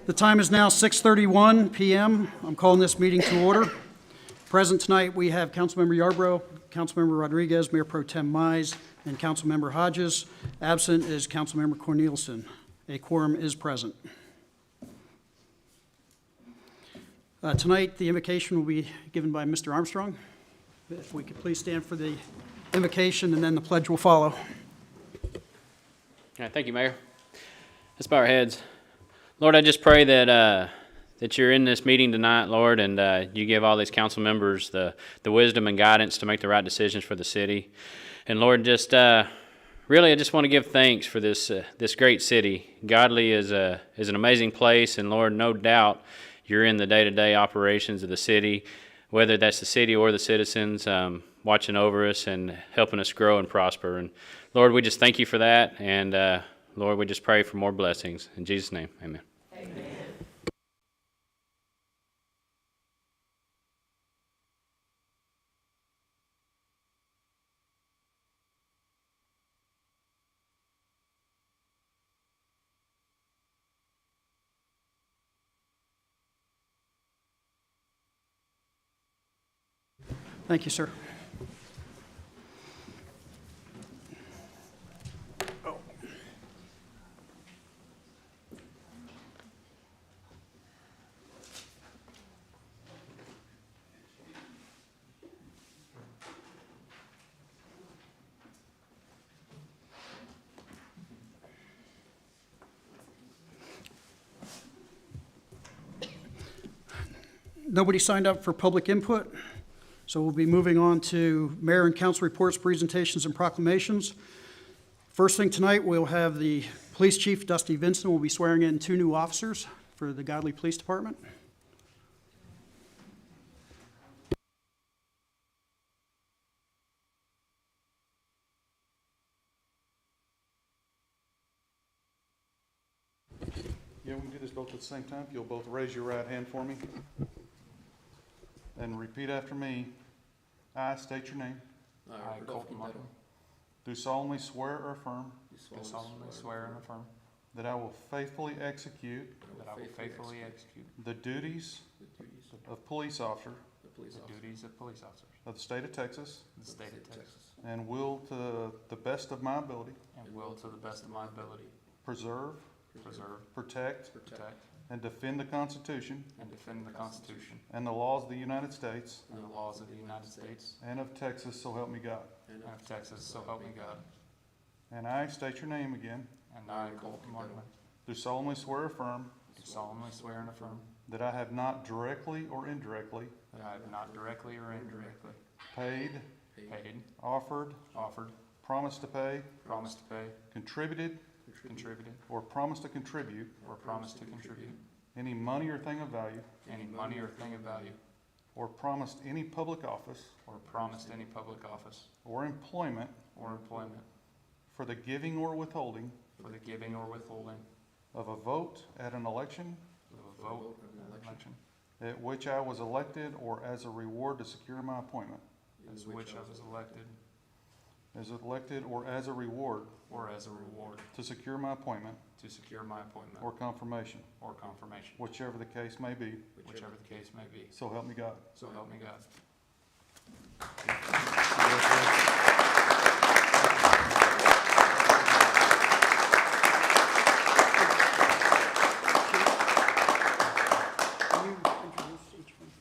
The time is now 6:31 p.m. I'm calling this meeting to order. Present tonight, we have Councilmember Yarbrough, Councilmember Rodriguez, Mayor Pro Tem Mize, and Councilmember Hodges. Absent is Councilmember Cornelison. A quorum is present. Tonight, the invocation will be given by Mr. Armstrong. If we could please stand for the invocation, and then the pledge will follow. All right, thank you, Mayor. Let's bow our heads. Lord, I just pray that you're in this meeting tonight, Lord, and you give all these council members the wisdom and guidance to make the right decisions for the city. And Lord, just really, I just want to give thanks for this great city. Godley is an amazing place, and Lord, no doubt you're in the day-to-day operations of the city, whether that's the city or the citizens, watching over us and helping us grow and prosper. And Lord, we just thank you for that, and Lord, we just pray for more blessings. In Jesus' name, amen. Amen. Thank you, sir. Nobody signed up for public input, so we'll be moving on to mayor and council reports, presentations, and proclamations. First thing tonight, we'll have the police chief, Dusty Vincent, will be swearing in 2 new officers for the Godley Police Department. Yeah, we can do this both at the same time. If you'll both raise your right hand for me and repeat after me. I state your name. I, Colton Martin, Do solemnly swear or affirm do solemnly swear and affirm that I will faithfully execute that I will faithfully execute the duties the duties of police officer of police officer of the state of Texas in the state of Texas, and will, to the best of my ability, and will, to the best of my ability, preserve, protect, protect, and defend the Constitution and defend the Constitution and the laws of the United States and the laws of the United States and of Texas, so help me God. and of Texas, so help me God. And I state your name again. And I, Colton Martin, Do solemnly swear or affirm do solemnly swear and affirm that I have not directly or indirectly that I have not directly or indirectly paid, paid, offered, offered, promised to pay, promised to pay, contributed, contributed, or promised to contribute or promised to contribute any money or thing of value, any money or thing of value, or promised any public office or promised any public office or employment or employment for the giving or withholding for the giving or withholding of a vote at an election of a vote in an election at which I was elected or as a reward to secure my appointment, as which I was elected or as a reward or as a reward to secure my appointment to secure my appointment or confirmation, or confirmation, whichever the case may be, whichever the case may be. so help me God. So help me God. Can you introduce each one?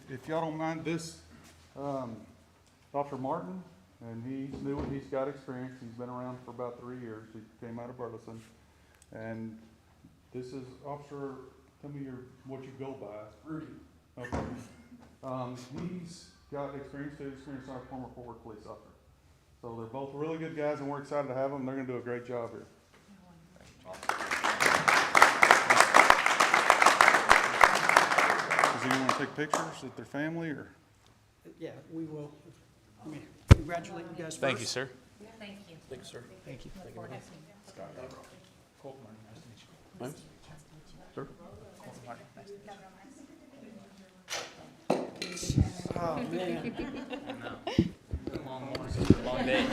If y'all don't mind, this, Dr. Martin, and he's new, he's got experience, he's been around for about 3 years, he came out of Burleson. And this is Officer, tell me what you go by. Rudy. Okay. He's got experience on our former Fort Worth police officer. So they're both really good guys, and we're excited to have them, they're gonna do a great job here. Does anyone take pictures with their family, or? Yeah, we will. Let me congratulate you guys first. Thank you, sir. Thank you. Thank you, sir. Thank you. Look forward to seeing you. Colton Martin, nice to meet you. Huh? Sir? Colton Martin, nice to meet Oh, man. you. Long morning, long day.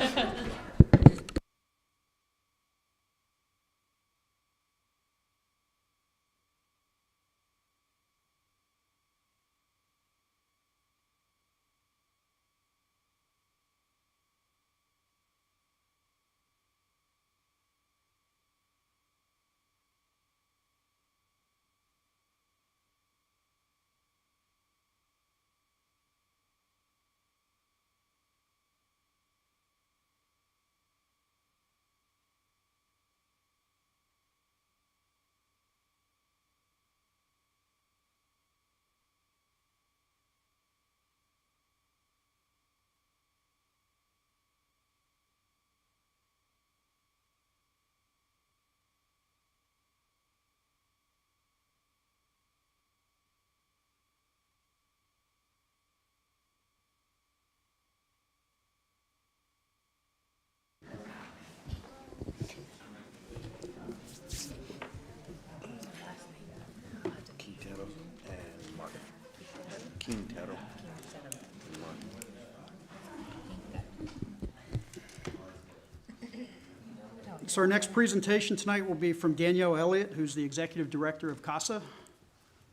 So our next presentation tonight will be from Danielle Elliott, who's the Executive Director of CASA.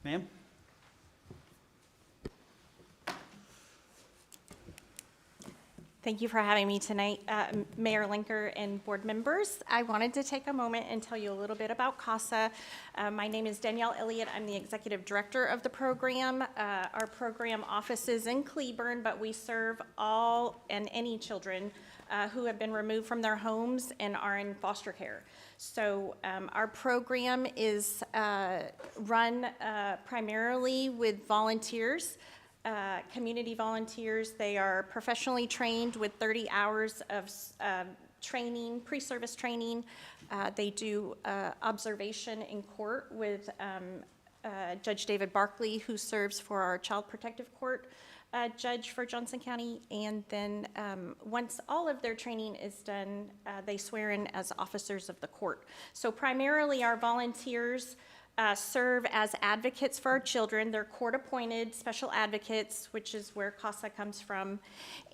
Ma'am? Thank you for having me tonight, Mayor Linker and board members. I wanted to take a moment and tell you a little bit about CASA. My name is Danielle Elliott. I'm the executive director of the program. Our program office is in Cleburne, but we serve all and any children who have been removed from their homes and are in foster care. So our program is run primarily with volunteers. Community volunteers. They are professionally trained with 30 hours of training, pre-service training. They do observation in court with Judge David Barkley, who serves for our Child Protective Court judge for Johnson County. And then once all of their training is done, they swear in as officers of the court. So primarily our volunteers serve as advocates for our children. They're court-appointed special advocates, which is where CASA comes from.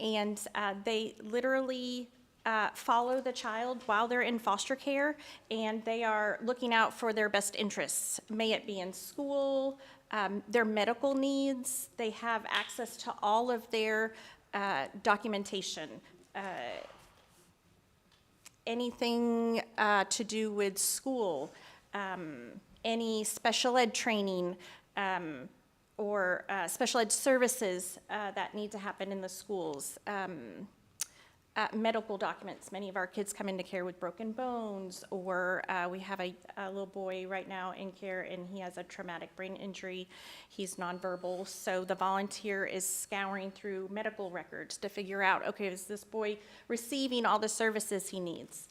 And they literally follow the child while they're in foster care, and they are looking out for their best interests. May it be in school, their medical needs. They have access to all of their documentation. Anything to do with school, any special ed training or special ed services that need to happen in the schools. Medical documents. Many of our kids come into care with broken bones, or we have a little boy right now in care and he has a traumatic brain injury. He's nonverbal, so the volunteer is scouring through medical records to figure out, okay, is this boy receiving all the services he needs?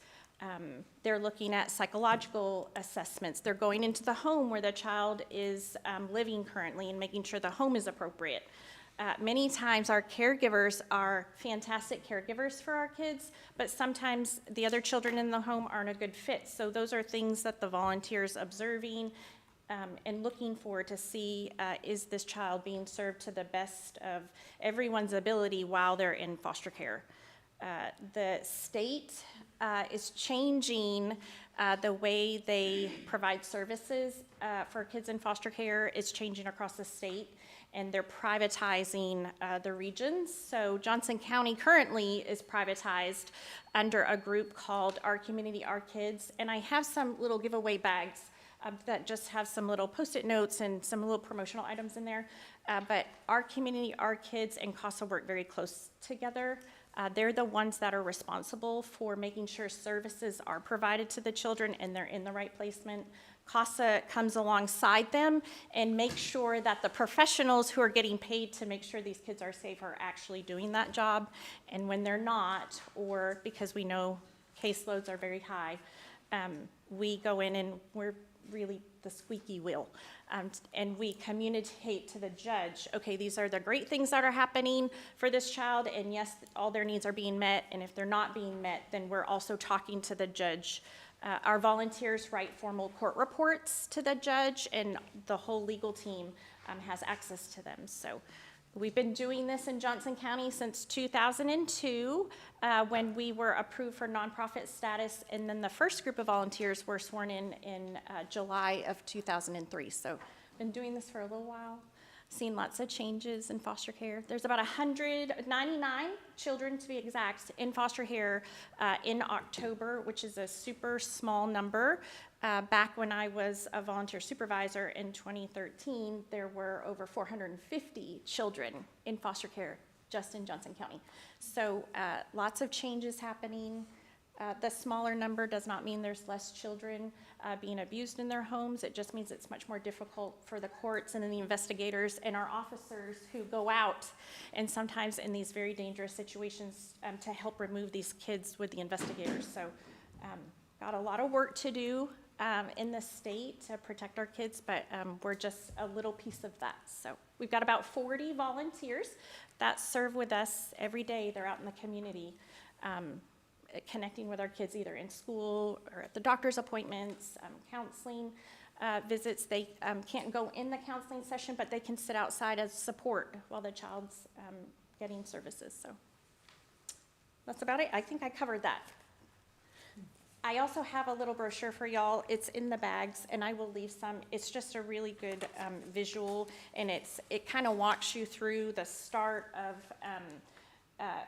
They're looking at psychological assessments. They're going into the home where the child is living currently and making sure the home is appropriate. Many times our caregivers are fantastic caregivers for our kids, but sometimes the other children in the home aren't a good fit. So those are things that the volunteers observing and looking for to see, is this child being served to the best of everyone's ability while they're in foster care. The state is changing the way they provide services for kids in foster care. Is changing across the state, and they're privatizing the regions. So Johnson County currently is privatized under a group called Our Community, Our Kids, and I have some little giveaway bags that just have some little Post-it notes and some little promotional items in there. But Our Community, Our Kids and CASA work very close together. They're the ones that are responsible for making sure services are provided to the children and they're in the right placement. CASA comes alongside them and makes sure that the professionals who are getting paid to make sure these kids are safe are actually doing that job. And when they're not, or because we know caseloads are very high, we go in and we're really the squeaky wheel. And we communicate to the judge, okay, these are the great things that are happening for this child, and yes, all their needs are being met, and if they're not being met, then we're also talking to the judge. Our volunteers write formal court reports to the judge, and the whole legal team has access to them. So we've been doing this in Johnson County since 2002, when we were approved for nonprofit status, and then the first group of volunteers were sworn in July of 2003. So been doing this for a little while, seen lots of changes in foster care. There's about 199 children, to be exact, in foster care in October, which is a super small number. Back when I was a volunteer supervisor in 2013, there were over 450 children in foster care just in Johnson County. So lots of changes happening. The smaller number does not mean there's less children being abused in their homes. It just means it's much more difficult for the courts and then the investigators and our officers who go out and sometimes in these very dangerous situations to help remove these kids with the investigators. So got a lot of work to do in the state to protect our kids, but we're just a little piece of that. So we've got about 40 volunteers that serve with us every day. They're out in the community connecting with our kids either in school or at the doctor's appointments, counseling visits. They can't go in the counseling session, but they can sit outside as support while the child's getting services. So that's about it. I think I covered that. I also have a little brochure for y'all. It's in the bags, and I will leave some. It's just a really good visual, and it kind of walks you through the start of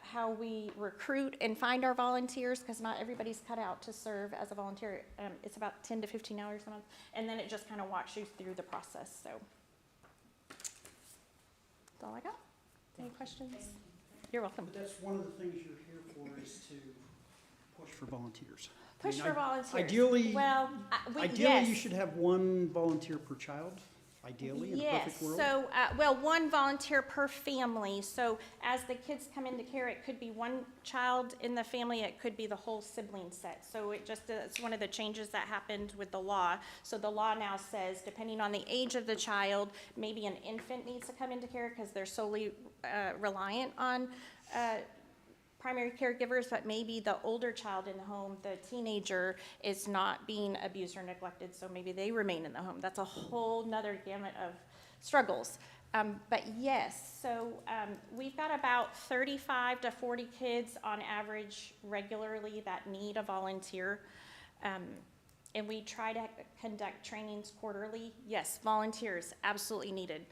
how we recruit and find our volunteers, because not everybody's cut out to serve as a volunteer. It's about 10 to 15 hours a month, and then it just kind of walks you through the process. So that's all I got. Any questions? You're welcome. But that's one of the things you're here for, is to push for volunteers. I Push mean, for volunteers. Ideally, Well, ideally, yes. you should have one volunteer per child, ideally, in a perfect world. Yes, so, well, one volunteer per family. So as the kids come into care, it could be one child in the family, it could be the whole sibling set. So it's one of the changes that happened with the law. So the law now says, depending on the age of the child, maybe an infant needs to come into care because they're solely reliant on primary caregivers, but maybe the older child in the home, the teenager, is not being abused or neglected, so maybe they remain in the home. That's a whole nother gamut of struggles. But yes, so we've got about 35 to 40 kids on average regularly that need a volunteer. And we try to conduct trainings quarterly. Yes, volunteers, absolutely needed.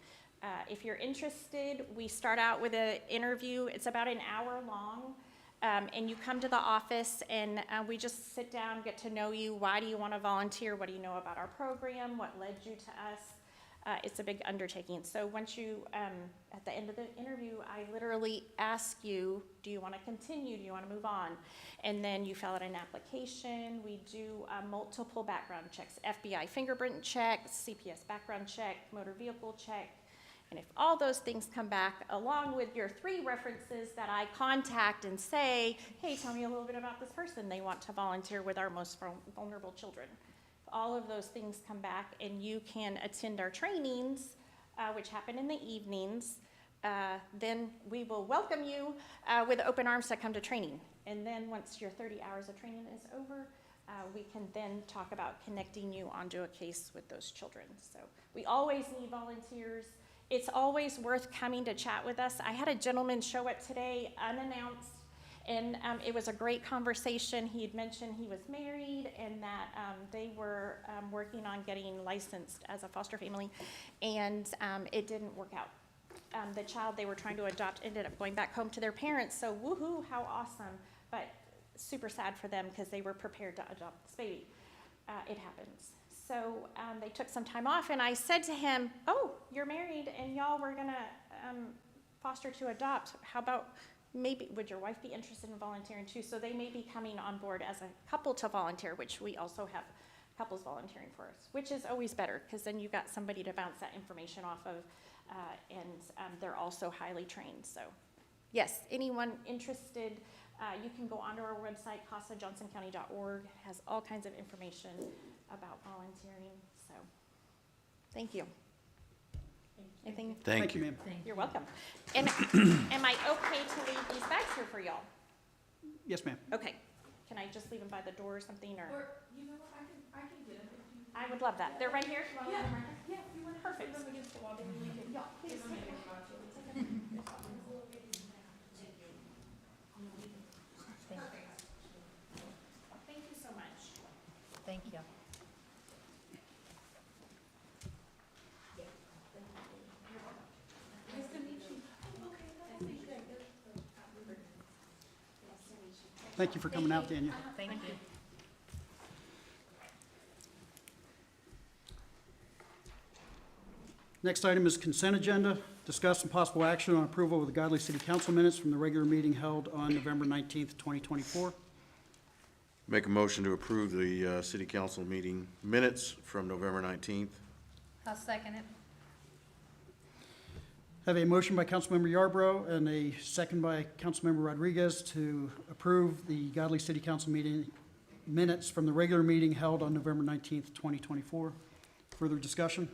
If you're interested, we start out with an interview. It's about an hour long. And you come to the office and we just sit down, get to know you. Why do you want to volunteer? What do you know about our program? What led you to us? It's a big undertaking. So once you, at the end of the interview, I literally ask you, do you want to continue? Do you want to move on? And then you fill out an application. We do multiple background checks, FBI fingerprint check, CPS background check, motor vehicle check. And if all those things come back, along with your 3 references that I contact and say, hey, tell me a little bit about this person, they want to volunteer with our most vulnerable children. If all of those things come back and you can attend our trainings, which happen in the evenings, then we will welcome you with open arms to come to training. And then once your 30 hours of training is over, we can then talk about connecting you onto a case with those children. So we always need volunteers. It's always worth coming to chat with us. I had a gentleman show up today unannounced, and it was a great conversation. He had mentioned he was married and that they were working on getting licensed as a foster family, and it didn't work out. The child they were trying to adopt ended up going back home to their parents, so woohoo, how awesome, but super sad for them because they were prepared to adopt this baby. It happens. So they took some time off, and I said to him, oh, you're married, and y'all were gonna foster to adopt. How about maybe, would your wife be interested in volunteering too? So they may be coming on board as a couple to volunteer, which we also have couples volunteering for us, which is always better, because then you've got somebody to bounce that information off of, and they're also highly trained. So yes, anyone interested, you can go onto our website, casajohnsoncounty.org, has all kinds of information about volunteering, so, thank you. Anything? Thank you, ma'am. You're welcome. And am I okay to leave these bags here for y'all? Yes, ma'am. Okay, can I just leave them by the door or something, or? Or, you know what, I can get them if you. I would love that. They're right here? Yeah, yeah, if you want to put Perfect. them against the wall, then you can. Yeah, please. Thank you so much. Thank you. Nice to meet you. Okay, nice to meet you. Thank you for coming out, Daniel. Thank you. Next item is consent agenda. Discuss some possible action on approval of the Godley City Council minutes from the regular meeting held on November 19th, 2024. Make a motion to approve the city council meeting minutes from November 19th. I'll second it. Have a motion by Councilmember Yarbrough and a second by Councilmember Rodriguez to approve the Godley City Council meeting minutes from the regular meeting held on November 19th, 2024. Further discussion?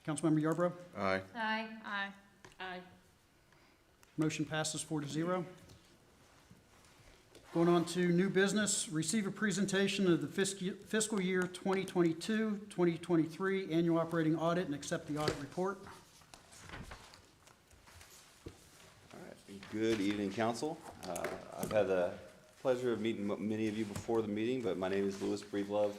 Councilmember Yarbrough? Aye. Aye. Aye. Aye. Motion passes 4-0. Going on to new business, receive a presentation of the fiscal year 2022, 2023 annual operating audit and accept the audit report. All right. Good evening, council. I've had the pleasure of meeting many of you before the meeting, but my name is Louis Breedlove,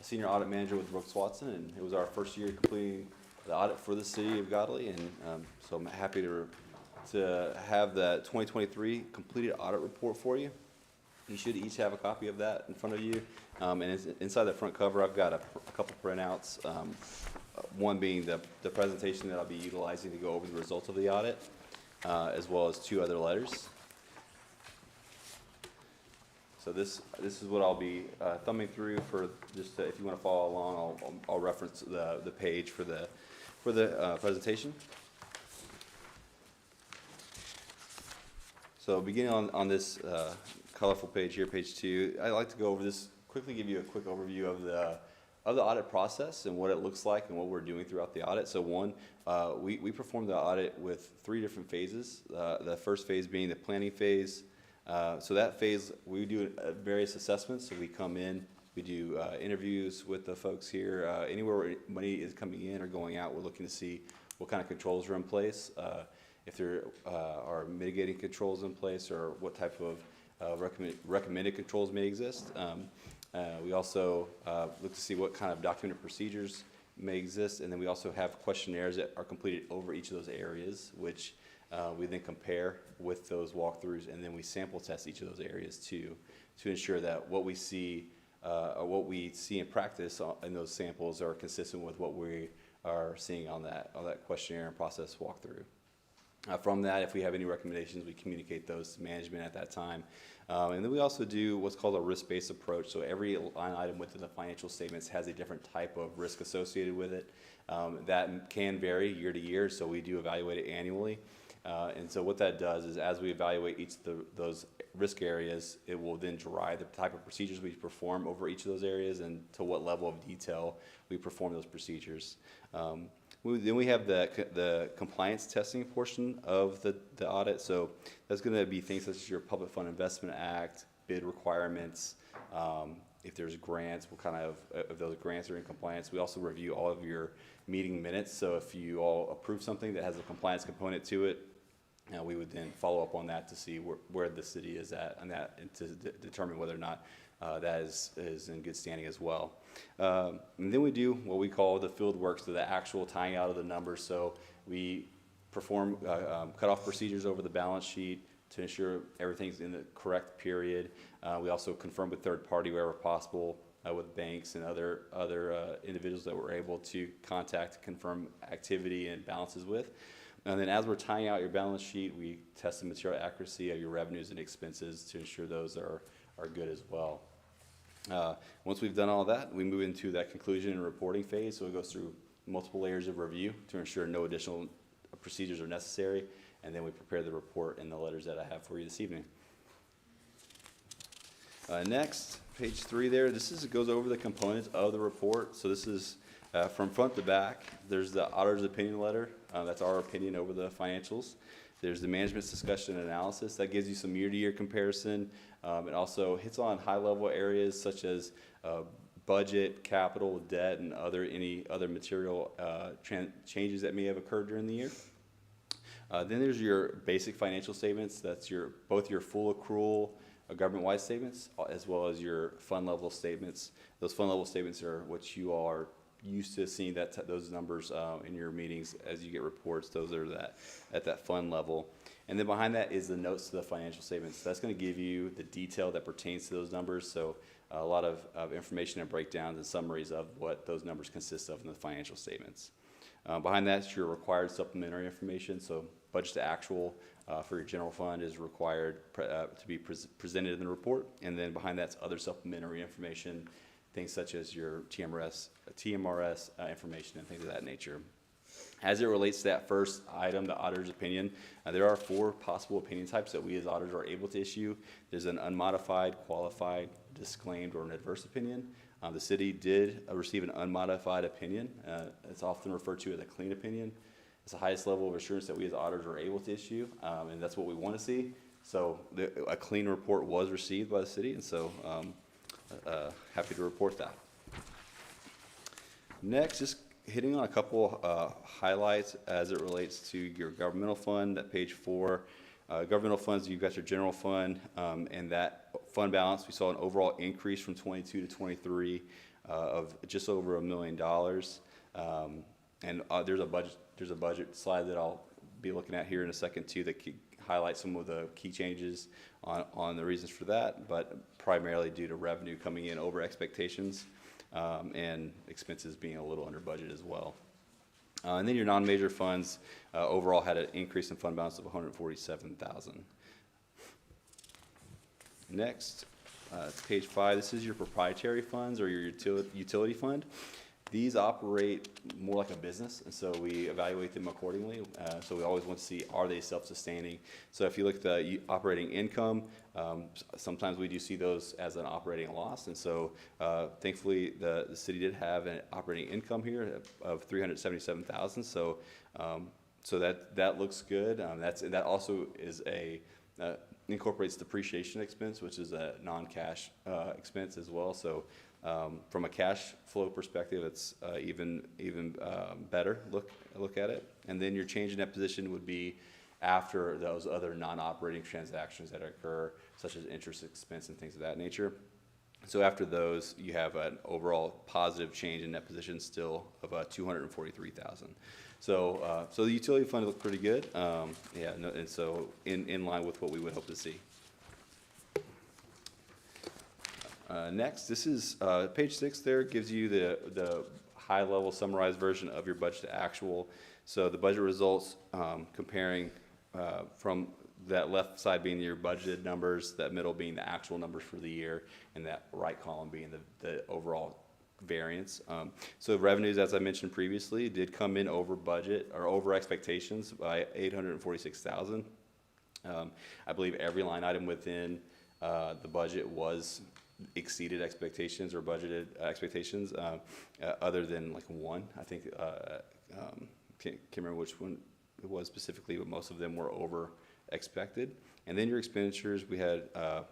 a senior audit manager with Brooks Watson, and it was our first year completing the audit for the city of Godley, and so I'm happy to have the 2023 completed audit report for you. You should each have a copy of that in front of you, and inside the front cover, I've got a couple printouts. One being the presentation that I'll be utilizing to go over the results of the audit, as well as 2 other letters. So this is what I'll be thumbing through for just if you want to follow along. I'll reference the page for the presentation. So beginning on this colorful page here, page 2, I'd like to go over this quickly, give you a quick overview of the audit process and what it looks like and what we're doing throughout the audit. So one, we performed the audit with 3 different phases. The first phase being the planning phase. So that phase, we do various assessments. So we come in, we do interviews with the folks here. Anywhere where money is coming in or going out, we're looking to see what kind of controls are in place, if there are mitigating controls in place, or what type of recommended controls may exist. We also look to see what kind of documented procedures may exist, and then we also have questionnaires that are completed over each of those areas, which we then compare with those walkthroughs, and then we sample test each of those areas too, to ensure that what we see or what we see in practice in those samples are consistent with what we are seeing on that questionnaire and process walkthrough. From that, if we have any recommendations, we communicate those to management at that time. And then we also do what's called a risk-based approach. So every line item within the financial statements has a different type of risk associated with it. That can vary year to year, so we do evaluate it annually. And so what that does is, as we evaluate each of those risk areas, it will then drive the type of procedures we perform over each of those areas and to what level of detail we perform those procedures. Then we have the compliance testing portion of the audit. So that's going to be things such as your Public Fund Investment Act, bid requirements, if there's grants, what kind of those grants are in compliance. We also review all of your meeting minutes. So if you all approve something that has a compliance component to it, we would then follow up on that to see where the city is at on that, and to determine whether or not that is in good standing as well. And then we do what we call the field work, so the actual tying out of the numbers. So we perform cutoff procedures over the balance sheet to ensure everything's in the correct period. We also confirm with third party wherever possible, with banks and other individuals that we're able to contact to confirm activity and balances with. And then as we're tying out your balance sheet, we test the material accuracy of your revenues and expenses to ensure those are good as well. Once we've done all that, we move into that conclusion and reporting phase. So it goes through multiple layers of review to ensure no additional procedures are necessary. And then we prepare the report and the letters that I have for you this evening. Next, page 3 there, goes over the components of the report. So this is from front to back. There's the auditor's opinion letter. That's our opinion over the financials. There's the management's discussion and analysis. That gives you some year-to-year comparison. It also hits on high-level areas such as budget, capital, debt, and any other material changes that may have occurred during the year. Then there's your basic financial statements. That's both your full accrual government-wide statements as well as your fund-level statements. Those fund-level statements are what you all are used to seeing those numbers in your meetings as you get reports. Those are at that fund level. And then behind that is the notes to the financial statements. That's going to give you the detail that pertains to those numbers. So a lot of information and breakdowns and summaries of what those numbers consist of in the financial statements. Behind that is your required supplementary information. So budget to actual for your general fund is required to be presented in the report. And then behind that's other supplementary information, things such as your TMRS information and things of that nature. As it relates to that first item, the auditor's opinion, there are 4 possible opinion types that we as auditors are able to issue. There's an unmodified, qualified, disclaimed, or an adverse opinion. The city did receive an unmodified opinion. It's often referred to as a clean opinion. It's the highest level of assurance that we as auditors are able to issue, and that's what we want to see. So a clean report was received by the city, and so happy to report that. Next, just hitting on a couple highlights as it relates to your governmental fund at page 4. Governmental funds, you've got your general fund, and that fund balance, we saw an overall increase from 22 to 23 of just over $1 million. And there's a budget slide that I'll be looking at here in a second too that highlights some of the key changes on the reasons for that, but primarily due to revenue coming in over expectations and expenses being a little under budget as well. And then your non-major funds overall had an increase in fund balance of $147,000. Next, it's page 5. This is your proprietary funds or your utility fund. These operate more like a business, and so we evaluate them accordingly. So we always want to see, are they self-sustaining? So if you look at the operating income, sometimes we do see those as an operating loss. And so thankfully, the city did have an operating income here of $377,000. So so that looks good. That also is incorporates depreciation expense, which is a non-cash expense as well. So from a cash flow perspective, it's even better look at it. And then your change in net position would be after those other non-operating transactions that occur, such as interest expense and things of that nature. So after those, you have an overall positive change in net position still of $243,000. So so the utility fund looked pretty good. And so in line with what we would hope to see. Next, this is page 6 there gives you the high-level summarized version of your budget to actual. So the budget results comparing from that left side being your budgeted numbers, that middle being the actual numbers for the year, and that right column being the overall variance. So revenues, as I mentioned previously, did come in over budget or over expectations by $846,000. I believe every line item within the budget was exceeded expectations or budgeted expectations, other than like one. I think can't remember which one it was specifically, but most of them were over expected. And then your expenditures, we had a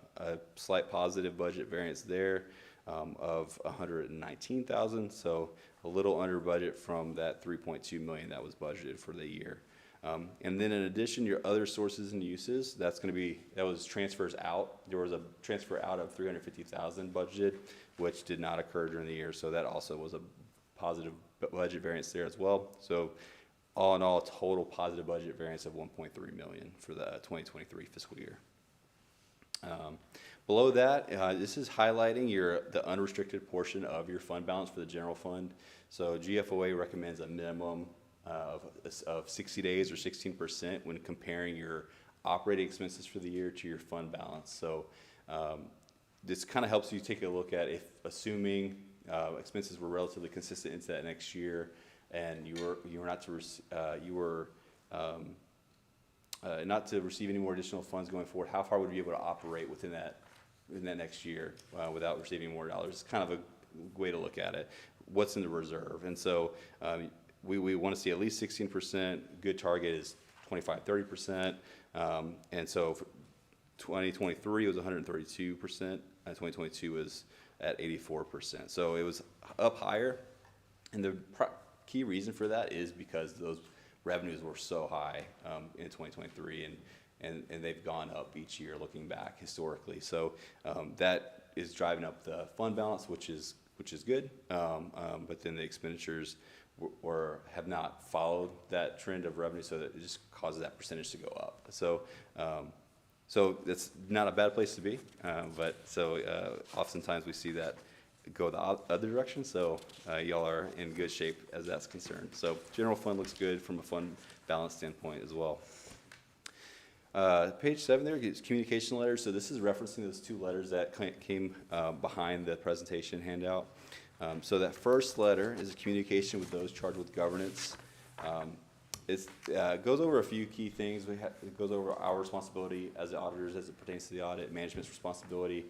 slight positive budget variance there of $119,000, so a little under budget from that $3.2 million that was budgeted for the year. And then in addition, your other sources and uses, that was transfers out. There was a transfer out of $350,000 budgeted, which did not occur during the year, so that also was a positive budget variance there as well. So all in all, total positive budget variance of $1.3 million for the 2023 fiscal year. Below that, this is highlighting the unrestricted portion of your fund balance for the general fund. So GFOA recommends a minimum of 60 days or 16% when comparing your operating expenses for the year to your fund balance. So this kind of helps you take a look at if assuming expenses were relatively consistent into that next year, and you were not to receive any more additional funds going forward, how far would you be able to operate within that next year without receiving more dollars? It's kind of a way to look at it. What's in the reserve? And so we want to see at least 16%. Good target is 25-30%. And so for 2023 was 132%. 2022 was at 84%. So it was up higher. And the key reason for that is because those revenues were so high in 2023, and they've gone up each year looking back historically. So that is driving up the fund balance, which is good. But then the expenditures have not followed that trend of revenue, so that it just causes that percentage to go up. So so that's not a bad place to be, but oftentimes we see that go the other direction. So y'all are in good shape as that's concerned. So general fund looks good from a fund balance standpoint as well. Page 7 there is communication letters. So this is referencing those two letters that came behind the presentation handout. So that first letter is a communication with those charged with governance. It goes over a few key things. It goes over our responsibility as the auditors as it pertains to the audit, management's responsibility.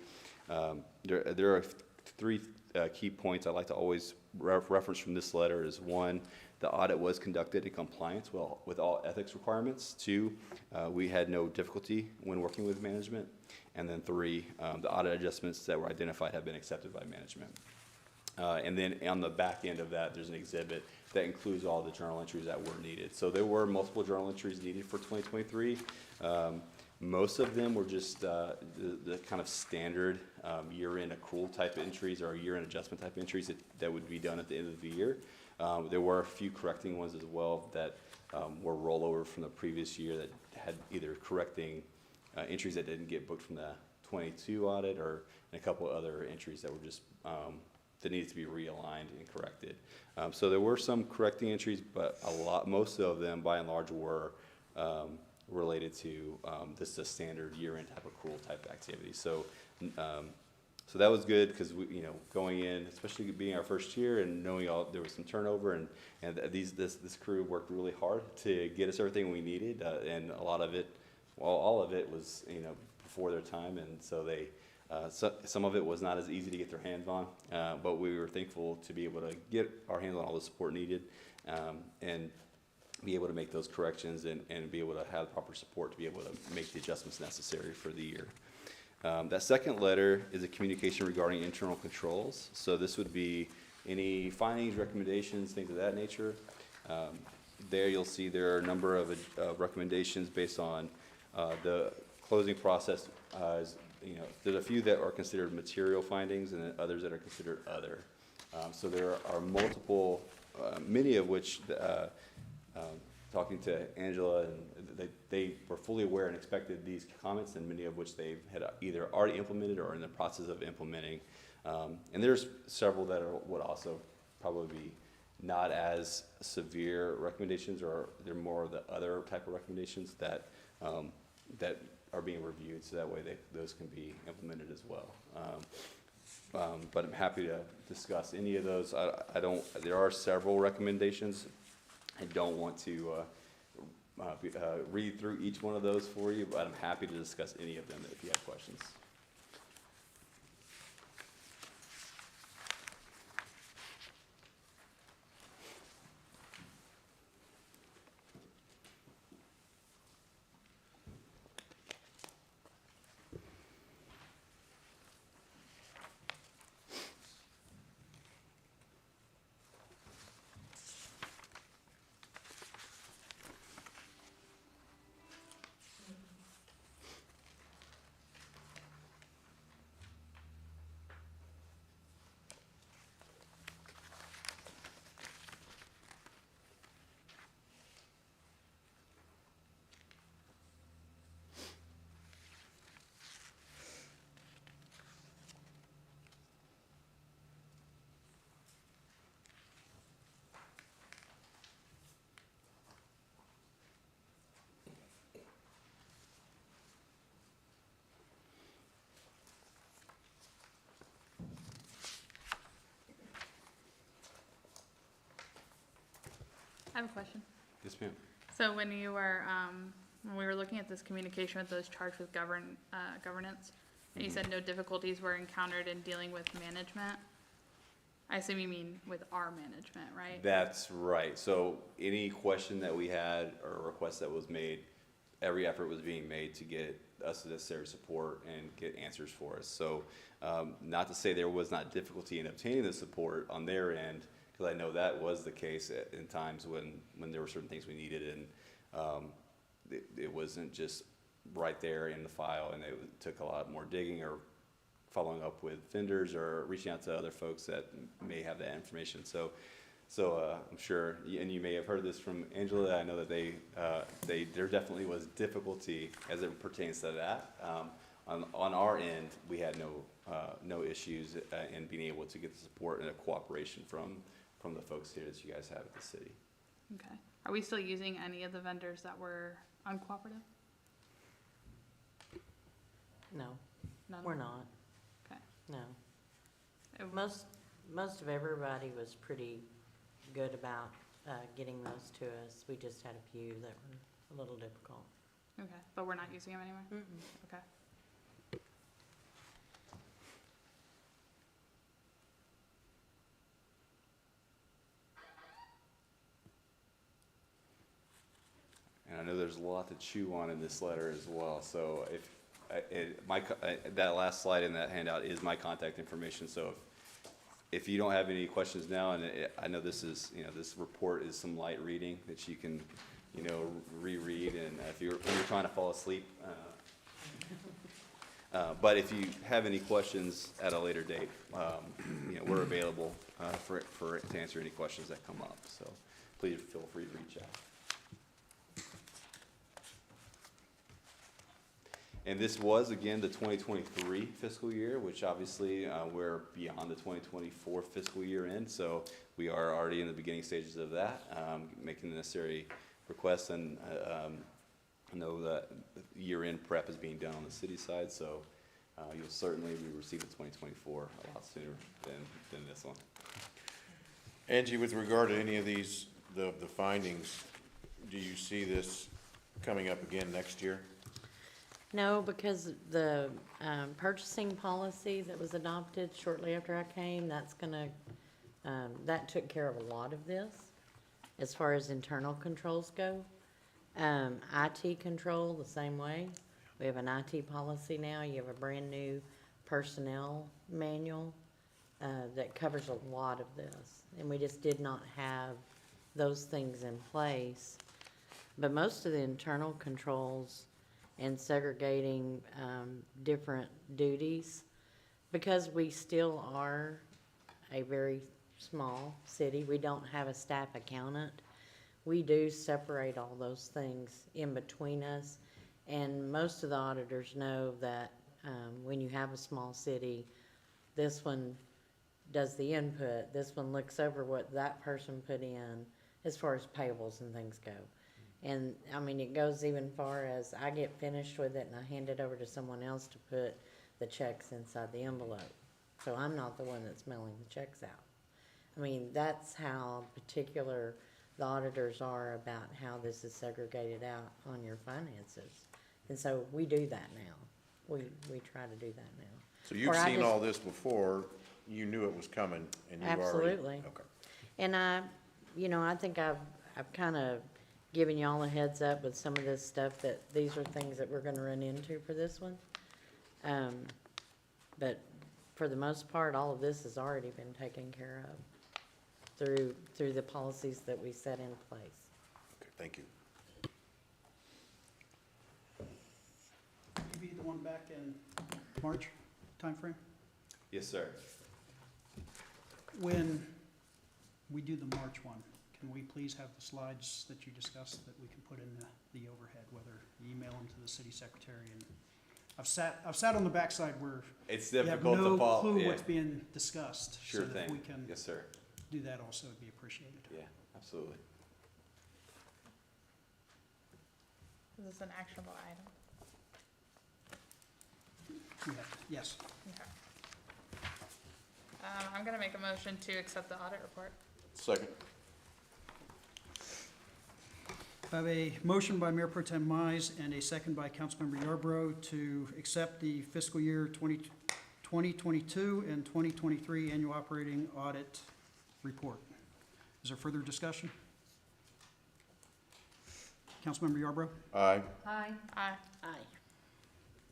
There are three key points I like to always reference from this letter. Is one, the audit was conducted in compliance with all ethics requirements. 2, we had no difficulty when working with management. And then 3, the audit adjustments that were identified have been accepted by management. And then on the back end of that, there's an exhibit that includes all the journal entries that were needed. So there were multiple journal entries needed for 2023. Most of them were just the kind of standard year-end accrual type entries or year-end adjustment type entries that would be done at the end of the year. There were a few correcting ones as well that were rollover from the previous year that had either correcting entries that didn't get booked from the 22 audit, or a couple of other entries that were just that needed to be realigned and corrected. So there were some correcting entries, but most of them, by and large, were related to the standard year-end type accrual type activity. So, so that was good because we, going in, especially being our first year and knowing there was some turnover, and this crew worked really hard to get us everything we needed, and a lot of it, well, all of it was before their time, and so they. Some of it was not as easy to get their hands on, but we were thankful to be able to get our hands on all the support needed, and be able to make those corrections and be able to have proper support to be able to make the adjustments necessary for the year. That second letter is a communication regarding internal controls. So this would be any findings, recommendations, things of that nature. There you'll see there are a number of recommendations based on the closing process. There's a few that are considered material findings and then others that are considered other. So there are multiple, many of which, talking to Angela, and they were fully aware and expected these comments, and many of which they had either already implemented or in the process of implementing. And there's several that would also probably be not as severe recommendations, or they're more of the other type of recommendations that that are being reviewed, so that way those can be implemented as well. But I'm happy to discuss any of those. There are several recommendations. I don't want to read through each one of those for you, but I'm happy to discuss any of them if you have questions. I have a question. Yes, ma'am. So when you were, when we were looking at this communication with those charged with governance, and you said no difficulties were encountered in dealing with management, I assume you mean with our management, right? That's right. So any question that we had or request that was made, every effort was being made to get us the necessary support and get answers for us. So not to say there was not difficulty in obtaining the support on their end, because I know that was the case in times when there were certain things we needed, and it wasn't just right there in the file, and it took a lot more digging or following up with vendors or reaching out to other folks that may have that information. So I'm sure, and you may have heard this from Angela, I know that there definitely was difficulty as it pertains to that. On our end, we had no issues in being able to get the support and the cooperation from the folks here that you guys have at the city. Okay. Are we still using any of the vendors that were uncooperative? No, None? we're not, Okay. no. It- Most of everybody was pretty good about getting those to us. We just had a few that were a little difficult. Okay, but we're not using them anymore? Mm-mm. Okay. And I know there's a lot to chew on in this letter as well. So that last slide in that handout is my contact information. So if you don't have any questions now, and I know this is, this report is some light reading that you can, reread. And when you're trying to fall asleep, But if you have any questions at a later date, we're available to answer any questions that come up. So please feel free to reach out. And this was, again, the 2023 fiscal year, which obviously we're beyond the 2024 fiscal year end. So we are already in the beginning stages of that, making the necessary requests. And I know that year-end prep is being done on the city side. So you'll certainly receive the 2024 a lot sooner than this one. Angie, with regard to any of these, the findings, do you see this coming up again next year? No, because the purchasing policy that was adopted shortly after I came, that's gonna, that took care of a lot of this as far as internal controls go. IT control, the same way. We have an IT policy now. You have a brand-new personnel manual that covers a lot of this. And we just did not have those things in place. But most of the internal controls and segregating different duties, because we still are a very small city, we don't have a staff accountant. We do separate all those things in between us, and most of the auditors know that when you have a small city, this one does the input, this one looks over what that person put in as far as payables and things go. And, I mean, it goes even far as I get finished with it and I hand it over to someone else to put the checks inside the envelope. So I'm not the one that's mailing the checks out. I mean, that's how particular the auditors are about how this is segregated out on your finances. And so we do that now. We try to do that now. So you've Or I seen just- all this before, you knew it was coming, and you already. Absolutely. Okay. And I think I've kind of given y'all a heads up with some of this stuff, that these are things that we're gonna run into for this one. But for the most part, all of this has already been taken care of through the policies that we set in place. Okay, thank you. You be the one back in March timeframe? Yes, sir. When we do the March one, can we please have the slides that you discussed that we can put in the overhead, whether you email them to the city secretary? And I've sat on the backside where It's you have difficult to no follow. clue Yeah. what's being discussed. Sure So that thing. we can Yes, sir. do that also, would be appreciated. Yeah, absolutely. Is this an actionable item? Yes. Okay. I'm gonna make a motion to accept the audit report. Second. I have a motion by Mayor Pro Tem Mize and a second by Councilmember Yarbrough to accept the fiscal year 2022 and 2023 annual operating audit report. Is there further discussion? Councilmember Yarbrough? Aye. Aye. Aye.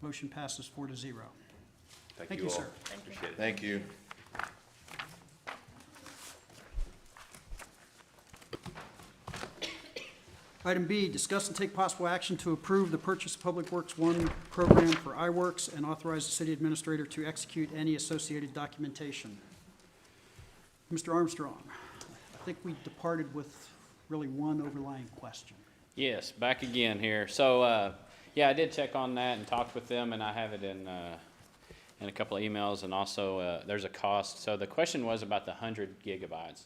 Motion passes 4-0. Thank Thank you you, all. sir. Thank you. Appreciate it. Thank you. Item B, discuss and take possible action to approve the purchase of Public Works One program for iWorks and authorize the city administrator to execute any associated documentation. Mr. Armstrong, I think we departed with really one overlying question. Yes, back again here. So, yeah, I did check on that and talked with them, and I have it in a couple of emails, and also there's a cost. So the question was about the 100 gigabytes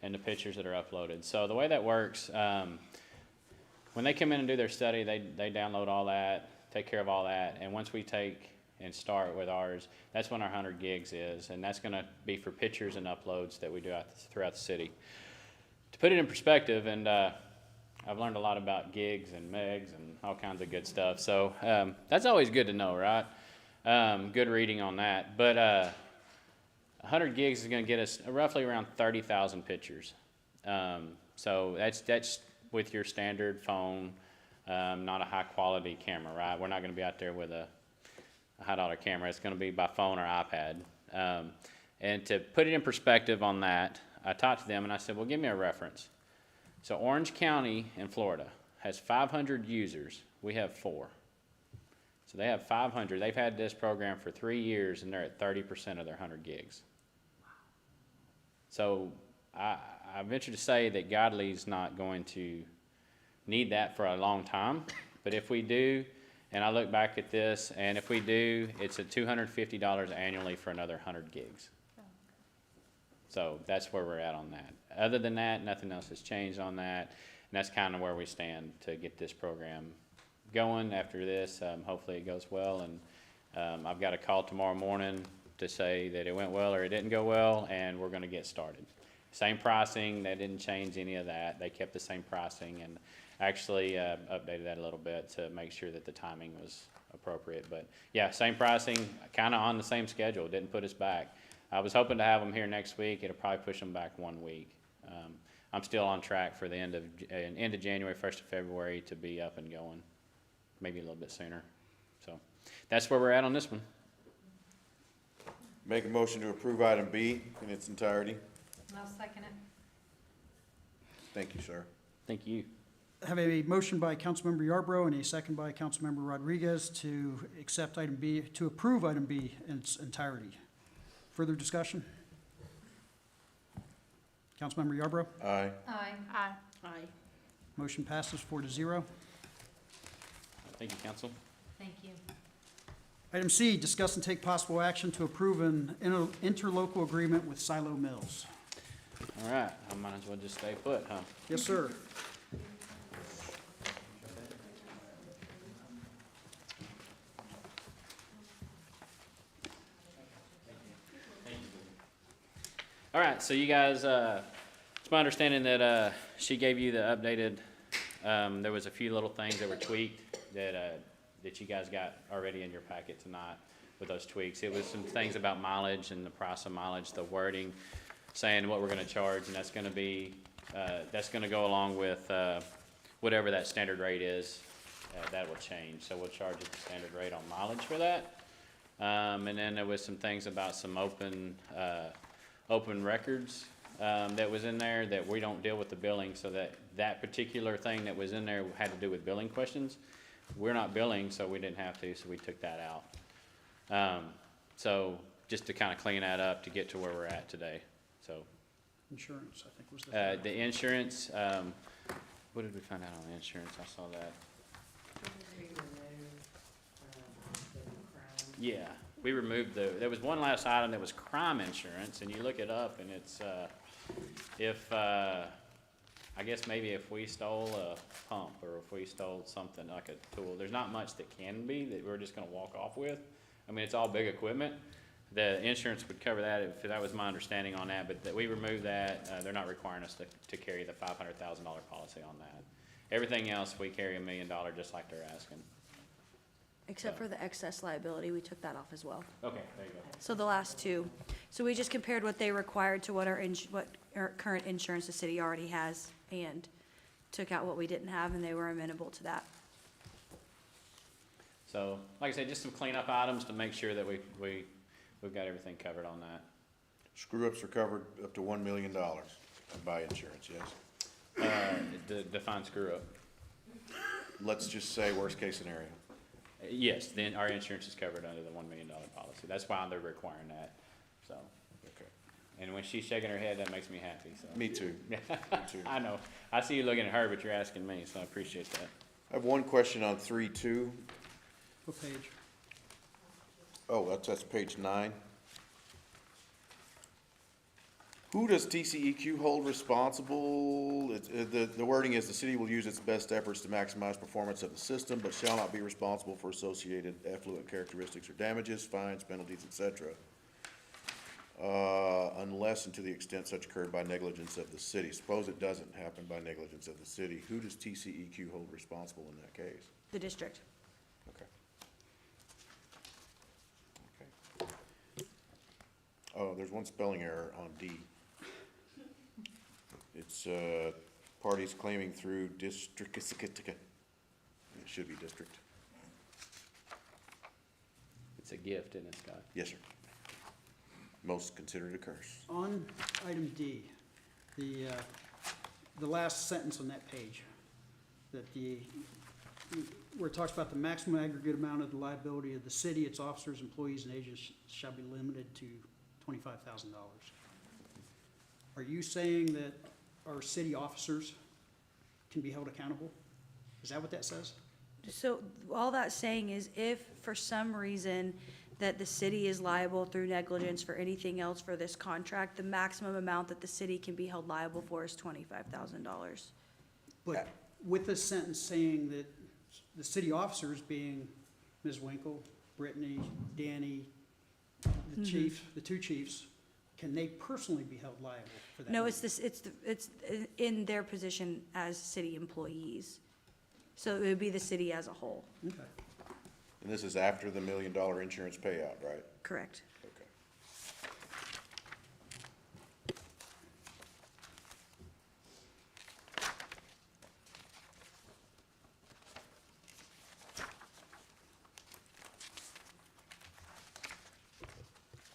and the pictures that are uploaded. So the way that works, when they come in and do their study, they download all that, take care of all that, and once we take and start with ours, that's when our 100 gigs is, and that's going to be for pictures and uploads that we do throughout the city. To put it in perspective, and I've learned a lot about gigs and megs and all kinds of good stuff, so that's always good to know, right? Good reading on that, but 100 gigs is going to get us roughly around 30,000 pictures. So that's with your standard phone, not a high quality camera, right? We're not going to be out there with a high-dollar camera. It's going to be by phone or iPad. And to put it in perspective on that, I talked to them and I said, well, give me a reference. So Orange County in Florida has 500 users. We have 4. So they have 500. They've had this program for 3 years, and they're at 30% of their 100 gigs. So I venture to say that Godley's not going to need that for a long time. But if we do, and I look back at this, and if we do, it's at $250 annually for another 100 gigs. So that's where we're at on that. Other than that, nothing else has changed on that. And that's kind of where we stand to get this program going after this. Hopefully it goes well. And I've got a call tomorrow morning to say that it went well or it didn't go well, and we're going to get started. Same pricing. They didn't change any of that. They kept the same pricing and actually updated that a little bit to make sure that the timing was appropriate. But yeah, same pricing, kind of on the same schedule. Didn't put us back. I was hoping to have them here next week. It'll probably push them back 1 week. I'm still on track for the end of January, 1st of February to be up and going, maybe a little bit sooner. So that's where we're at on this one. Make a motion to approve item B in its entirety. I'll second it. Thank you, sir. Thank you. Have a motion by Councilmember Yarbrough and a second by Councilmember Rodriguez to accept item B, to approve item B in its entirety. Further discussion? Councilmember Yarbrough? Aye. Aye. Aye. Aye. Motion passes 4-0. Thank you, council. Thank you. Item C, discuss and take possible action to approve an interlocal agreement with Silo Mills. All right, I might as well just stay put, huh? Yes, sir. All right, so you guys, it's my understanding that she gave you the updated, there was a few little things that were tweaked that you guys got already in your packet tonight with those tweaks. It was some things about mileage and the price of mileage, the wording, saying what we're gonna charge, and that's gonna be, that's gonna go along with whatever that standard rate is. That will change, so we'll charge you the standard rate on mileage for that. And then there was some things about some open records that was in there that we don't deal with the billing, so that particular thing that was in there had to do with billing questions. We're not billing, so we didn't have to, so we took that out. So just to kind of clean that up to get to where we're at today. So Insurance, I think was the. the insurance, what did we find out on the insurance? I saw that. Yeah, we removed there was one last item that was crime insurance, and you look it up, and it's, I guess maybe if we stole a pump, or if we stole something like a tool, there's not much that can be that we're just gonna walk off with. I mean, it's all big equipment. The insurance would cover that, if that was my understanding on that, but that we removed that. They're not requiring us to carry the $500,000 policy on that. Everything else, we carry $1 million, just like they're asking. Except for the excess liability, we took that off as well. Okay, there you go. So the last two. So we just compared what they required to what our current insurance the city already has, and took out what we didn't have, and they were amenable to that. So, like I said, just some cleanup items to make sure that we've got everything covered on that. Screw-ups are covered up to $1 million by insurance, yes? Define screw up. Let's just say worst-case scenario. Yes, then our insurance is covered under the $1 million policy. That's why they're requiring that, so. Okay. And when she's shaking her head, that makes me happy, so. Me too. Me too. I know. I see you looking at her, but you're asking me, so I appreciate that. I have one question on 3.2. What page? Oh, that's page 9. Who does TCEQ hold responsible? The wording is, the city will use its best efforts to maximize performance of the system, but shall not be responsible for associated effluent characteristics or damages, fines, penalties, etc. Unless and to the extent such occurred by negligence of the city. Suppose it doesn't happen by negligence of the city. Who does TCEQ hold responsible in that case? The district. Okay. Okay. Oh, there's one spelling error on D. It's, parties claiming through district, it should be district. It's a gift, isn't it, Scott? Yes, sir. Most consider it a curse. On item D, the last sentence on that page, that the where it talks about the maximum aggregate amount of the liability of the city, its officers, employees, and agents shall be limited to $25,000. Are you saying that our city officers can be held accountable? Is that what that says? So all that's saying is if for some reason that the city is liable through negligence for anything else for this contract, the maximum amount that the city can be held liable for is $25,000. But with this sentence saying that the city officers being Ms. Winkle, Brittany, Danny, the chief, the two chiefs, can they personally be held liable for that? No, it's this, it's in their position as city employees. So it would be the city as a whole, Okay. And this is after the $1 million insurance payout, right? correct? Okay.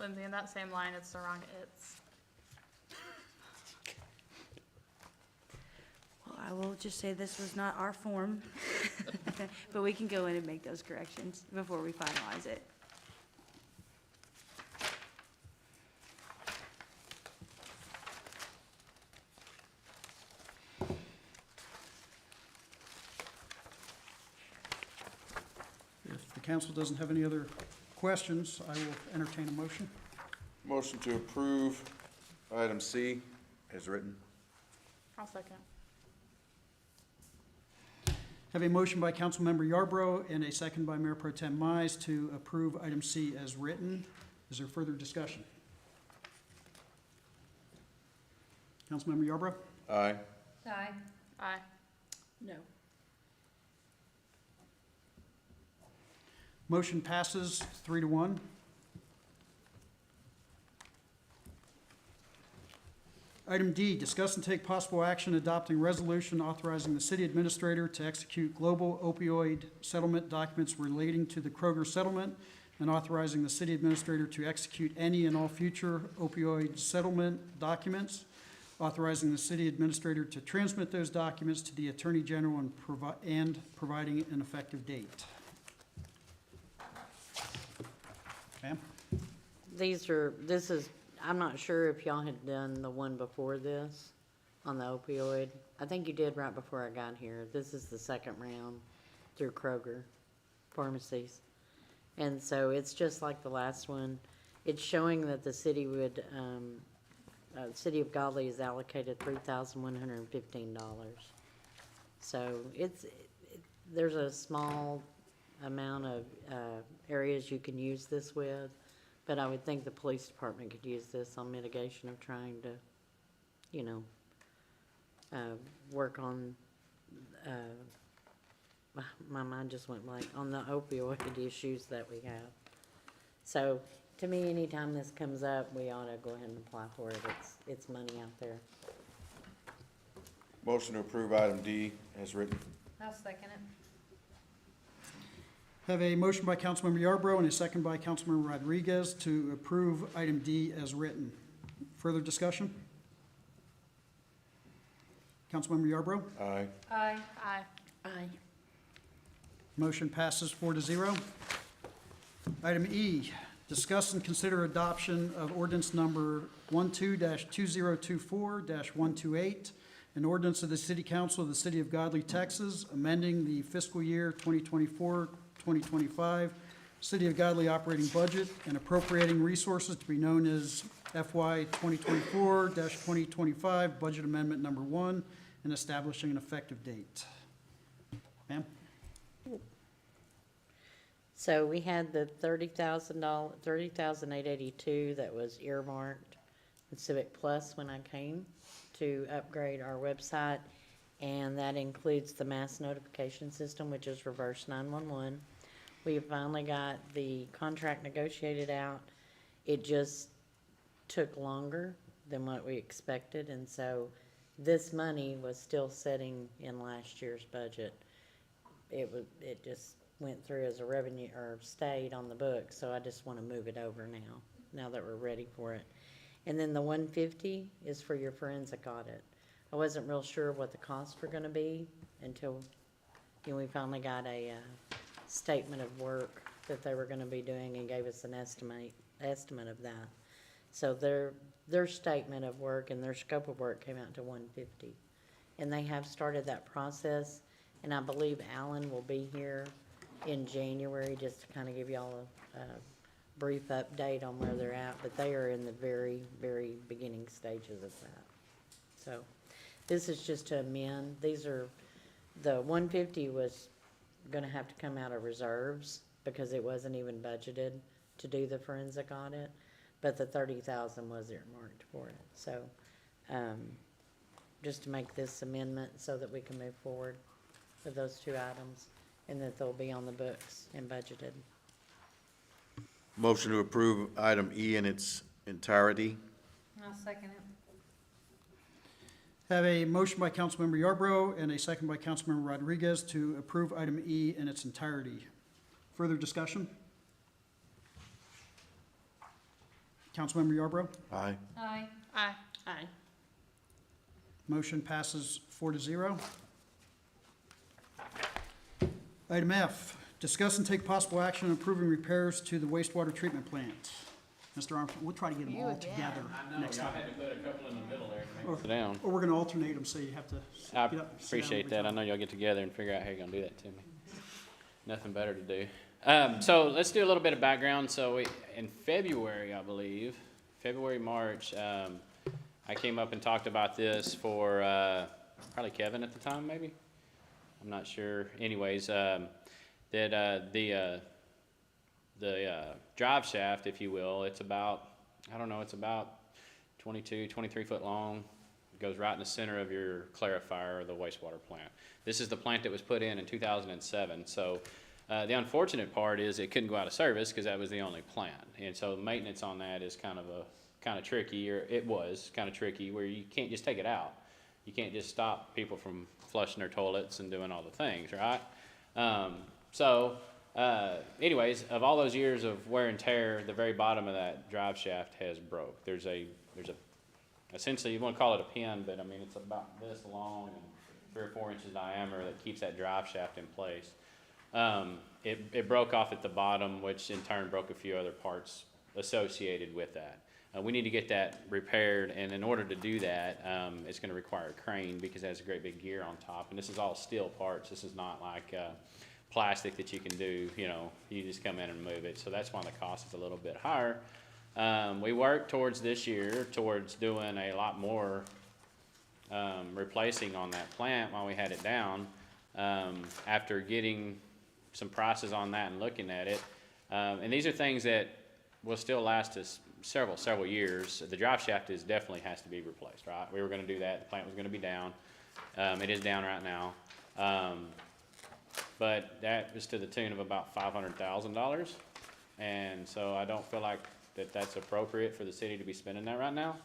Lindsay, in that same line, it's the wrong it's. Well, I will just say this was not our form, but we can go in and make those corrections before we finalize it. If the council doesn't have any other questions, I will entertain a motion. Motion to approve item C as written. I'll second. Have a motion by Councilmember Yarbrough and a second by Mayor Pro Tem Mize to approve item C as written. Is there further discussion? Councilmember Yarbrough? Aye. Aye. Aye. No. Motion passes 3-1. Item D, discuss and take possible action adopting resolution authorizing the city administrator to execute global opioid settlement documents relating to the Kroger settlement and authorizing the city administrator to execute any and all future opioid settlement documents, authorizing the city administrator to transmit those documents to the Attorney General and providing an effective date. Ma'am? This is, I'm not sure if y'all had done the one before this on the opioid. I think you did right before I got here. This is the second round through Kroger pharmacies. And so it's just like the last one. It's showing that the city would, city of Godley is allocated $3,115. So there's a small amount of areas you can use this with, but I would think the police department could use this on mitigation of trying to, work on, my mind just went blank, on the opioid issues that we have. So, to me, anytime this comes up, we ought to go ahead and apply for it. It's money out there. Motion to approve item D as written. I'll second it. Have a motion by Councilmember Yarbrough and a second by Councilmember Rodriguez to approve item D as written. Further discussion? Councilmember Yarbrough? Aye. Aye. Aye. Aye. Motion passes 4-0. Item E, discuss and consider adoption of ordinance number 12-2024-128, an ordinance of the City Council of the City of Godley, Texas, amending the fiscal year 2024-2025 City of Godley operating budget and appropriating resources to be known as FY 2024-2025 Budget Amendment Number 1 and establishing an effective date. Ma'am? So we had the $30,882 that was earmarked in Civic Plus when I came to upgrade our website, and that includes the mass notification system, which is reverse 911. We finally got the contract negotiated out. It just took longer than what we expected, and so this money was still sitting in last year's budget. It just went through as a revenue, or stayed on the book, so I just want to move it over now that we're ready for it. And then the 150 is for your forensic audit. I wasn't real sure what the costs were gonna be until we finally got a, statement of work that they were gonna be doing and gave us an estimate of that. So their statement of work and their scope of work came out to 150. And they have started that process, and I believe Alan will be here in January just to kind of give y'all a brief update on where they're at, but they are in the very, very beginning stages of that. So this is just to amend. These are, the 150 was gonna have to come out of reserves because it wasn't even budgeted to do the forensic audit, but the 30,000 was earmarked for it. So, just to make this amendment so that we can move forward with those two items and that they'll be on the books and budgeted. Motion to approve item E in its entirety. I'll second it. Have a motion by Councilmember Yarbrough and a second by Councilmember Rodriguez to approve item E in its entirety. Further discussion? Councilmember Yarbrough? Aye. Aye. Aye. Aye. Motion passes 4-0. Item F, discuss and take possible action on approving repairs to the wastewater treatment plant. Mr. Armstrong, we'll try to get them all together next time. had to put a couple in the middle there to make it down. Or we're gonna alternate them, so you have to I get up and sit down appreciate every that. I time. know y'all get together and figure out how you're gonna do that to me. Nothing better to do. So let's do a little bit of background. So in February, I believe, February, March, I came up and talked about this for, probably Kevin at the time, maybe? I'm not sure. Anyways, that, the drive shaft, if you will, it's about, I don't know, it's about 22, 23 foot long. It goes right in the center of your clarifier or the wastewater plant. This is the plant that was put in 2007. So the unfortunate part is it couldn't go out of service because that was the only plant. And so maintenance on that is kind of tricky, or it was kind of tricky, where you can't just take it out. You can't just stop people from flushing their toilets and doing all the things, right? Anyways, of all those years of wear and tear, the very bottom of that drive shaft has broke. There's a essentially, you want to call it a pin, but I mean, it's about this long and 3 or 4 inches diameter that keeps that drive shaft in place. It broke off at the bottom, which in turn broke a few other parts associated with that. We need to get that repaired, and in order to do that, it's going to require a crane because it has a great big gear on top, and this is all steel parts. This is not like plastic that you can do, you just come in and move it. So that's why the cost is a little bit higher. We worked towards this year, towards doing a lot more replacing on that plant while we had it down. After getting some prices on that and looking at it, and these are things that will still last us several years. The drive shaft definitely has to be replaced, right? We were going to do that. The plant was going to be down. It is down right now. But that was to the tune of about $500,000. And so I don't feel like that's appropriate for the city to be spending that right now.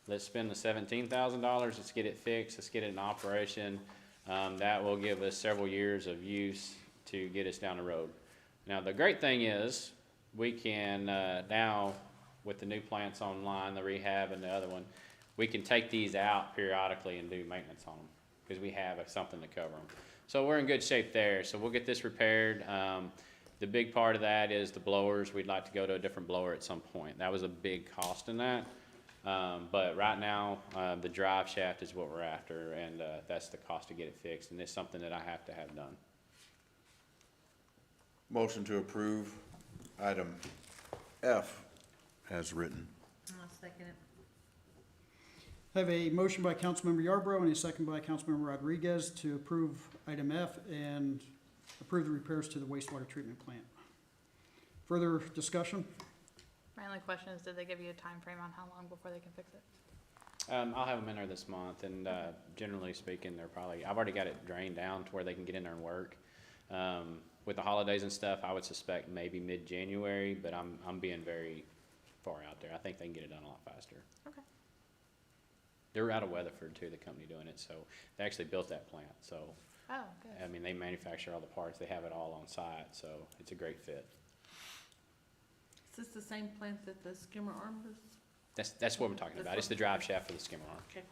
Let's spend the $17,000. Let's get it fixed. Let's get it in operation. That will give us several years of use to get us down the road. Now, the great thing is we can now, with the new plants online, the rehab and the other one, we can take these out periodically and do maintenance on them because we have something to cover them. So we're in good shape there. So we'll get this repaired. The big part of that is the blowers. We'd like to go to a different blower at some point. That was a big cost in that. But right now, the drive shaft is what we're after, and that's the cost to get it fixed, and it's something that I have to have done. Motion to approve item F as written. I'll second it. Have a motion by Councilmember Yarbrough and a second by Councilmember Rodriguez to approve item F and approve the repairs to the wastewater treatment plant. Further discussion? My only question is, did they give you a time frame on how long before they can fix it? I'll have them in there this month, and generally speaking, I've already got it drained down to where they can get in there and work. With the holidays and stuff, I would suspect maybe mid-January, but I'm being very far out there. I think they can get it done a lot faster. Okay. They're out of Weatherford too, the company doing it, so they actually built that plant. So, Oh, good. I mean, they manufacture all the parts. They have it all on site, so it's a great fit. Is this the same plant that the skimmer arm was? That's what I'm talking about. It's the drive shaft for the skimmer arm. Okay.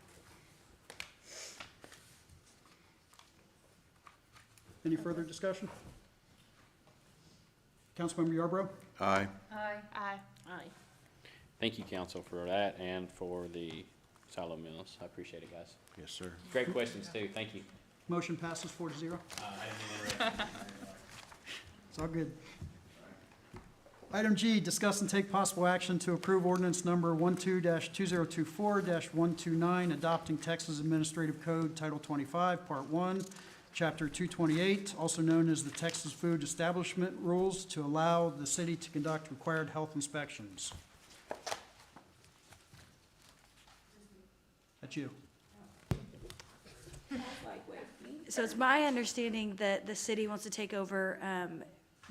Any further discussion? Councilmember Yarbrough? Aye. Aye. Aye. Aye. Thank you, council, for that and for the silo mills. I appreciate it, guys. Yes, sir. Great questions, too. Thank you. Motion passes 4-0. It's all good. Item G, discuss and take possible action to approve ordinance number 12-2024-129, adopting Texas Administrative Code Title 25, Part 1, Chapter 228, also known as the Texas Food Establishment Rules, to allow the city to conduct required health inspections. That's you. So it's my understanding that the city wants to take over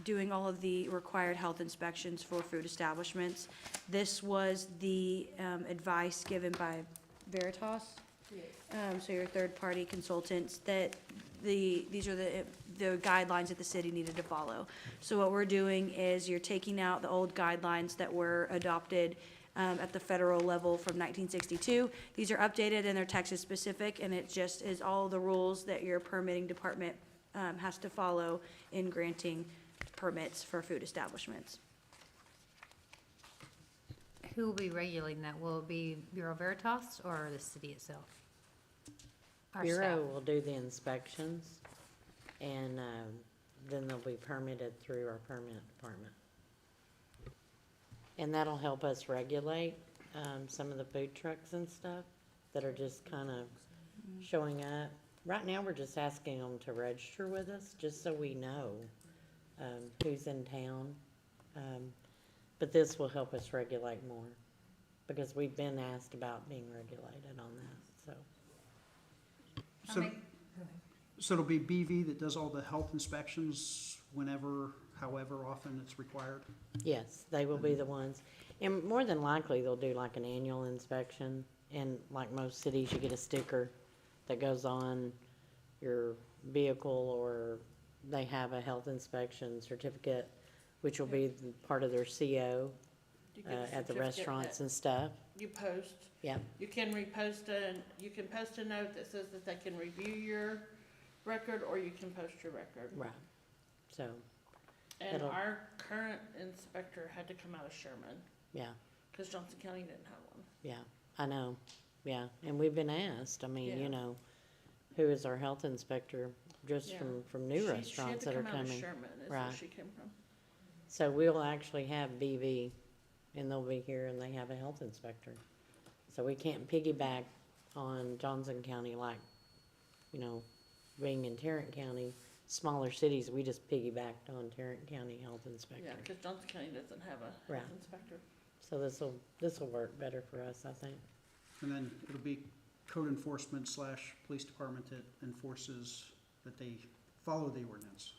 doing all of the required health inspections for food establishments. This was the advice given by Veritas, so your third-party consultants, that these are the guidelines that the city needed to follow. So what we're doing is you're taking out the old guidelines that were adopted at the federal level from 1962. These are updated and they're Texas-specific, and it just is all the rules that your permitting department has to follow in granting permits for food establishments. Who will be regulating that? Will it be Bureau Veritas or the city itself? Our Bureau staff? will do the inspections, and then they'll be permitted through our permit department. And that'll help us regulate some of the food trucks and stuff that are just kind of showing up. Right now, we're just asking them to register with us, just so we know who's in town. But this will help us regulate more, because we've been asked about being regulated on that, so. So it'll be BV that does all the health inspections whenever, however often it's required? Yes, they will be the ones. And more than likely, they'll do like an annual inspection. And like most cities, you get a sticker that goes on your vehicle, or they have a health inspection certificate, which will be part of their CO You get a at the certificate restaurants that and stuff. You post. Yeah, You can you can post a note that says that they can review your record, or you can post your record. right. So, And It'll- our current inspector had to come out of Sherman, yeah, because Johnson County didn't have one. yeah, I know, yeah. And we've been asked, I mean, Yeah. you know, who is our health inspector, just Yeah. from new restaurants that are She had to come out of coming. Sherman, is Right. where she came from. So we'll actually have BV, and they'll be here, and they have a health inspector. So we can't piggyback on Johnson County like, you know, being in Tarrant County, smaller cities, we just piggybacked on Tarrant County Health Inspector. Yeah, because Johnson County doesn't have a Right. health inspector. So this'll work better for us, I think. And then it'll be code enforcement / police department that enforces that they follow the ordinance.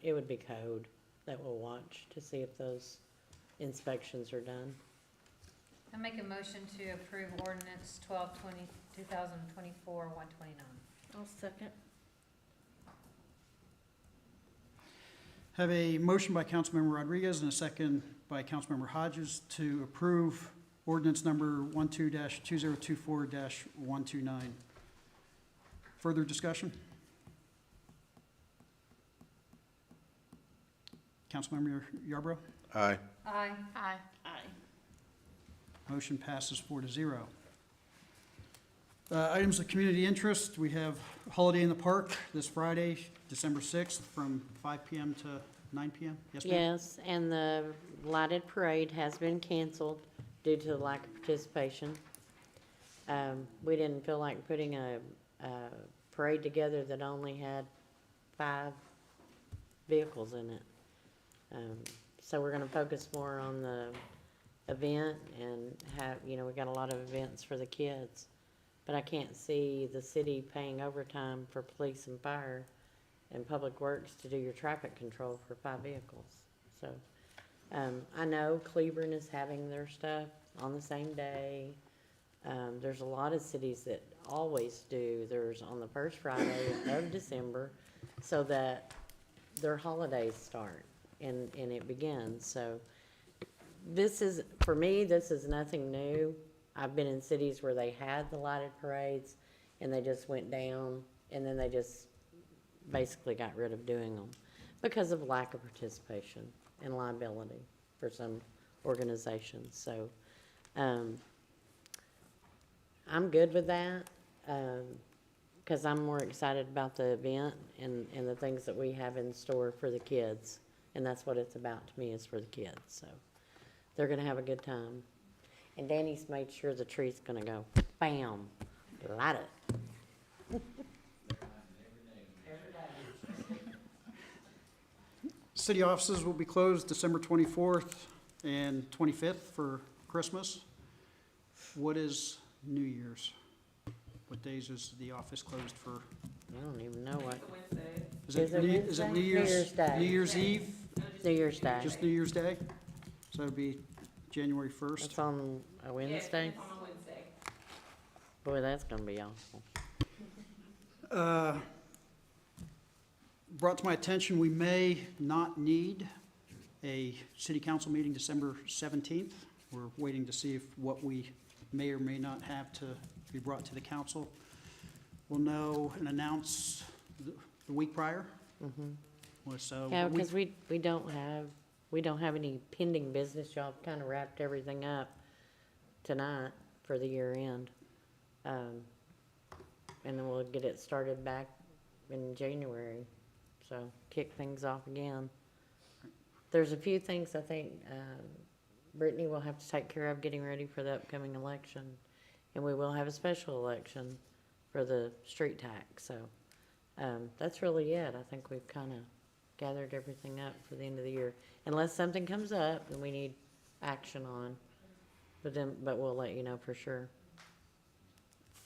It would be code that we'll watch to see if those inspections are done. I make a motion to approve ordinance 2024-129. I'll second. Have a motion by Councilmember Rodriguez and a second by Councilmember Hodges to approve ordinance number 12-2024-129. Further discussion? Councilmember Yarbrough? Aye. Aye. Aye. Aye. Motion passes 4-0. Items of community interest, we have Holiday in the Park this Friday, December 6th, from 5 PM to 9 PM. Yes, ma'am? Yes, and the lighted parade has been canceled due to the lack of participation. We didn't feel like putting a parade together that only had 5 vehicles in it. So we're gonna focus more on the event and have, you know, we got a lot of events for the kids. But I can't see the city paying overtime for police and fire and public works to do your traffic control for 5 vehicles. So, I know Cleburne is having their stuff on the same day. There's a lot of cities that always do theirs on the first Friday of December, so that their holidays start and it begins. So this is, for me, this is nothing new. I've been in cities where they had the lighted parades and they just went down and then they just basically got rid of doing them because of lack of participation and liability for some organizations. So, I'm good with that, because I'm more excited about the event and the things that we have in store for the kids. And that's what it's about to me, is for the kids, so they're gonna have a good time. And Danny's made sure the tree's gonna go bam, light it. City offices will be closed December 24th and 25th for Christmas. What is New Year's? What days is the office closed for? I don't even know what. Is it Wednesday? New Year's? Day. New Year's Eve? New Year's Day. Just New Year's Day? So that'd be January 1st. It's on a Wednesday? Boy, that's gonna be awful. Brought to my attention, we may not need a city council meeting December 17th. We're waiting to see if what we may or may not have to be brought to the council. We'll know and announce the week prior. Well, so Yeah, because we don't have any pending business. Y'all kind of wrapped everything up tonight for the year end. And then we'll get it started back in January, so kick things off again. There's a few things I think Brittany will have to take care of getting ready for the upcoming election. And we will have a special election for the street tax, so that's really it. I think we've kind of gathered everything up for the end of the year. Unless something comes up and we need action on, but we'll let you know for sure.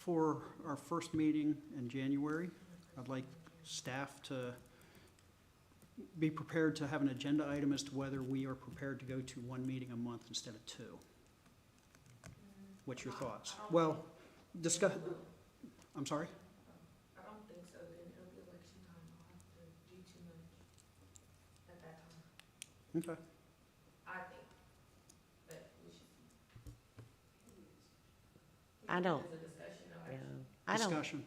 for our first meeting in January, I'd like staff to be prepared to have an agenda item as to whether we are prepared to go to one meeting a month instead of two. What's your thoughts? Well, discuss, I'm sorry? I don't think so, then it'll be election time, I'll have to do too much at that time, Okay. I think, but we should. I don't, It's a discussion, no yeah, action. Discussion.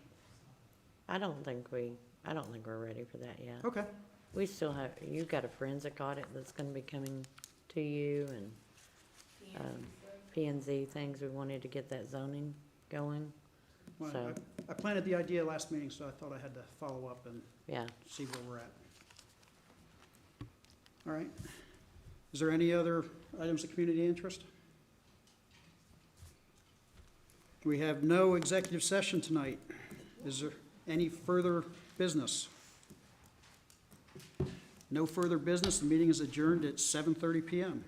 I don't think we're ready for that yet. Okay. We still have, you've got a forensic audit that's gonna be coming to you, and, P and Z things, we wanted to get that zoning going, Well, so, I planted the idea last meeting, so I thought I had to follow up and yeah. see where we're at. All right. Is there any other items of community interest? We have no executive session tonight. Is there any further business? No further business. The meeting is adjourned at 7:30 PM.